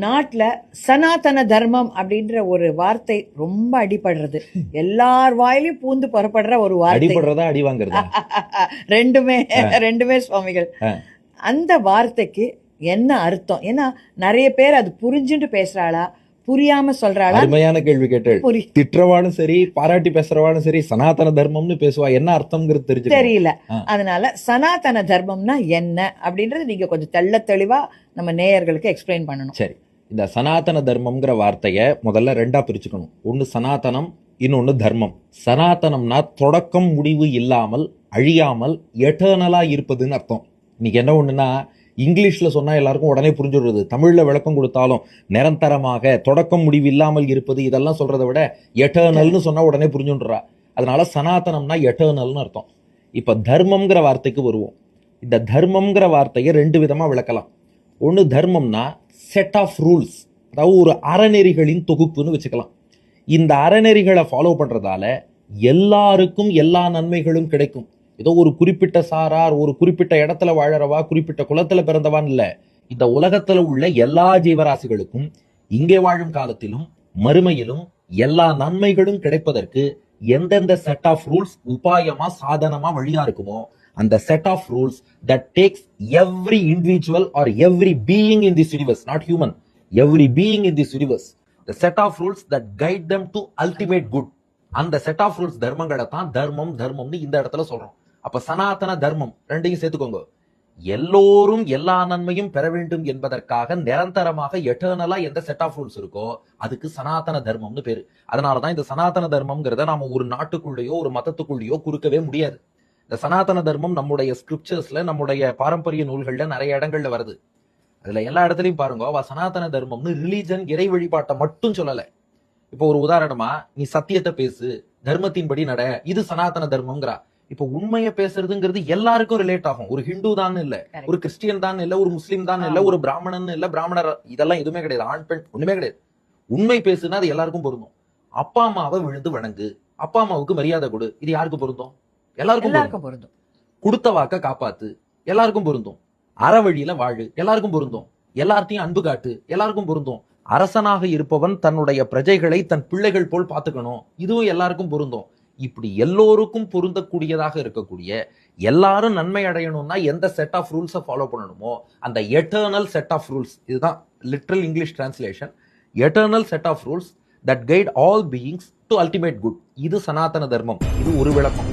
நாட்டுல சனாதன தர்மம் அப்படின்ற ஒரு வார்த்தை ரொம்ப அடிபடுறது. எல்லார் வாயிலையும் பூந்து புறப்படுற ஒரு வார்த்தை. அடிபடுறதா அடி வாங்குறதா? ரெண்டுமே சுவாமிகள். அந்த வார்த்தைக்கு என்ன அர்த்தம்? ஏன்னா நிறைய பேர் அது புரிஞ்சுட்டு பேசுறாளா, புரியாம சொல்றாளா? அருமையான கேள்வி கேட்டேன். திட்டவானும் சரி, பாராட்டி பேசுறவானும் சரி, சனாதன தர்மம்னு பேசுவா. என்ன அர்த்தம்ங்கிறது தெரியல. அதனால சனாதன தர்மம்னா என்ன அப்படின்றது நீங்க கொஞ்சம் தெளிவா நம்ம நேயர்களுக்கு எக்ஸ்பிளைன் பண்ணணும். சரி, இந்த சனாதன தர்மம்ங்கிற வார்த்தைய முதல்ல ரெண்டா பிரிச்சுக்கணும். ஒன்னு சனாதனம், இன்னொன்னு தர்மம். சனாதனம்னா தொடக்கம் முடிவு இல்லாமல், அழியாமல், எட்டர்னலா இருப்பதுன்னு அர்த்தம். இன்னைக்கு என்ன ஒண்ணுன்னா, இங்கிலீஷ்ல சொன்னா எல்லாருக்கும் உடனே புரிஞ்சுடுறது. தமிழ்ல விளக்கம் கொடுத்தாலும் நிரந்தரமாக, தொடக்கம் முடிவு இல்லாமல் இருப்பது, இதெல்லாம் சொல்றதை விட எட்டர்னல்னு சொன்னா உடனே புரிஞ்சுடுறா. அதனால சனாதனம்னா எட்டர்னல்னு அர்த்தம். இப்ப தர்மம்ங்கிற வார்த்தைக்கு வருவோம். இந்த தர்மம்ங்கிற வார்த்தையை ரெண்டு விதமா விளக்கலாம். ஒன்னு தர்மம்னா செட் ஆஃப் ரூல்ஸ், அதாவது ஒரு அறநெறிகளின் தொகுப்புன்னு வச்சுக்கலாம். இந்த அறநெறிகளை ஃபாலோ பண்றதால எல்லாருக்கும் எல்லா நன்மைகளும் கிடைக்கும். ஏதோ ஒரு குறிப்பிட்ட சாரார், ஒரு குறிப்பிட்ட இடத்துல வாழறவா, குறிப்பிட்ட குலத்துல பிறந்தவான் இல்ல. இந்த உலகத்துல உள்ள எல்லா ஜீவராசிகளுக்கும் இங்கே வாழும் காலத்திலும் மறுமையிலும் எல்லா நன்மைகளும் கிடைப்பதற்கு எந்தெந்த செட் ஆஃப் ரூல்ஸ் உபாயமா சாதனமா வழியா இருக்குமோ அந்த set of rules that takes every individual or every being in this universe, not human, every being in this universe, the set of rules that guide them to ultimate good. அந்த set of rules தர்மங்களை தான் தர்மம்னு இந்த இடத்துல சொல்றோம். அப்ப சனாதன தர்மம் ரெண்டையும் சேர்த்துக்கோங்க. எல்லோரும் எல்லா நன்மையும் பெற வேண்டும் என்பதற்காக நிரந்தரமாக எட்டர்னலா எந்த செட் ஆஃப் ரூல்ஸ் இருக்கோ அதுக்கு சனாதன தர்மம்னு பேரு. அதனாலதான் இந்த சனாதன தர்மம்ங்கிறத நாம ஒரு நாட்டுக்குள்ளேயோ ஒரு மதத்துக்குள்ளேயோ குறுக்கவே முடியாது. இந்த சனாதன தர்மம் நம்முடைய ஸ்கிரிப்சர்ஸ்ல, நம்முடைய பாரம்பரிய நூல்கள்ல நிறைய இடங்கள்ல வருது. அதுல எல்லா இடத்துலயும் பாருங்க, அவ சனாதன தர்மம்னு ரிலீஜன், இறை வழிபாட்டை மட்டும் சொல்லல. இப்போ ஒரு உதாரணமா, நீ சத்தியத்தை பேசு, தர்மத்தின்படி நட, இது சனாதன தர்மம்ங்கிறா. இப்போ உண்மையை பேசுறதுங்கிறது எல்லாருக்கும் ரிலேட் ஆகும். ஒரு ஹிந்து தான் இல்ல, ஒரு கிறிஸ்டியன் தான் இல்ல, ஒரு முஸ்லீம் தான் இல்ல, ஒரு பிராமணன் இல்ல, பிராமணர், இதெல்லாம் எதுவுமே கிடையாது. ஆண் பெண் ஒண்ணுமே கிடையாது. உண்மை பேசுனா அது எல்லாருக்கும் பொருந்தும். அப்பா அம்மாவை விழுந்து வணங்கு, அப்பா அம்மாவுக்கு மரியாதை கொடு, இது யாருக்கு பொருந்தும்? எல்லாருக்கும் பொருந்தும். கொடுத்த வாக்க காப்பாத்து, எல்லாருக்கும் பொருந்தும். அற வழியில வாழு, எல்லாருக்கும் பொருந்தும். எல்லார்த்தையும் அன்பு காட்டு, எல்லாருக்கும் பொருந்தும். அரசனாக இருப்பவன் தன்னுடைய பிரஜைகளை தன் பிள்ளைகள் போல் பார்த்துக்கணும், இதுவும் எல்லாருக்கும் பொருந்தும். இப்படி எல்லோருக்கும் பொருந்தக்கூடியதாக இருக்கக்கூடிய, எல்லாரும் நன்மை அடையணும்னா எந்த செட் ஆஃப் ரூல்ஸை ஃபாலோ பண்ணணுமோ அந்த எட்டர்னல் செட் ஆஃப் ரூல்ஸ், இதுதான் literal English translation. Eternal set of rules that guide all beings to ultimate good. இது சனாதன தர்மம். இது ஒரு விளக்கம்.